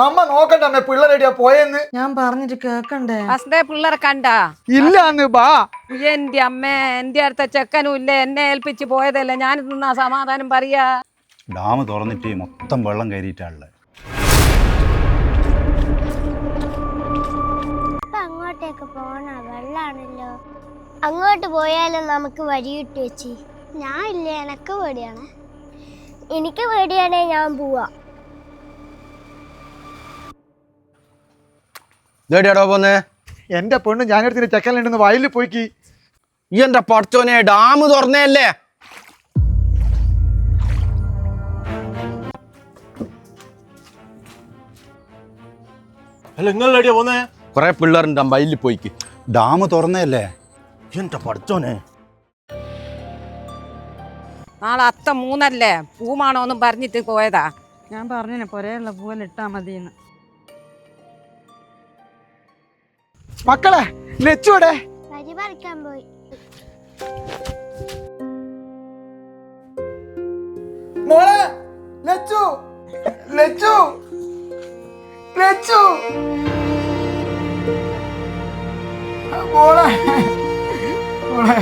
അമ്മ നോക്കട്ടെ അമ്മ പിള്ളേരെടിയാ പോയെന്ന്. ഞാൻ പറഞ്ഞിട്ട് കേക്കണ്ടേ? ഹസ്ബേ പിള്ളേരെ കണ്ടാ? ഇല്ലാന്ന് ബാ. എന്റെ അമ്മേ, എന്റെ അടുത്ത ചെക്കനും ഇല്ല, എന്നെ ഏൽപ്പിച്ച് പോയതല്ലേ, ഞാൻ നിന്നാ സമാധാനം പറയാ. ഡാം തുറന്നിട്ട് മൊത്തം വെള്ളം കയറിയിട്ടാണുള്ളത്. അങ്ങോട്ടേക്ക് പോണ വെള്ളാണല്ലോ. അങ്ങോട്ട് പോയാലും നമുക്ക് വഴി കിട്ടി വെച്ചി. ഞാൻ ഇല്ല, എനക്ക് പേടിയാണ്. എനിക്ക് പേടിയാണേ ഞാൻ പോവാ. ഇതെവിടെയാടോ പോന്നേ? എന്റെ പെണ്ണ് ഞാനെടുത്തിന് ചെക്കലുണ്ടെന്ന് വയലിൽ പോയിക്ക്. ഈ എന്റെ പടച്ചോനെ, ഡാം തുറന്നേല്ലേ? അല്ല നിങ്ങളെവിടെയാ പോന്നേ? കൊറേ പിള്ളേരുണ്ട് വയലിൽ പോയിക്ക്. ഡാം തുറന്നല്ലേ? എന്റെ പഠിച്ചോനെ, നാളെ അത്ത 3 പൂമാണോന്നും പറഞ്ഞിട്ട് പോയതാ. ഞാൻ പറഞ്ഞിനെ പൊരയുള്ള പൂവെല്ലാം ഇട്ടാ മതിന്ന്. മക്കളെ ലച്ചുവിടെ? വഴി പറിക്കാൻ പോയി. മോളെ ലച്ചു, ലച്ചു, ലച്ചു, മോളെ, മോളെ.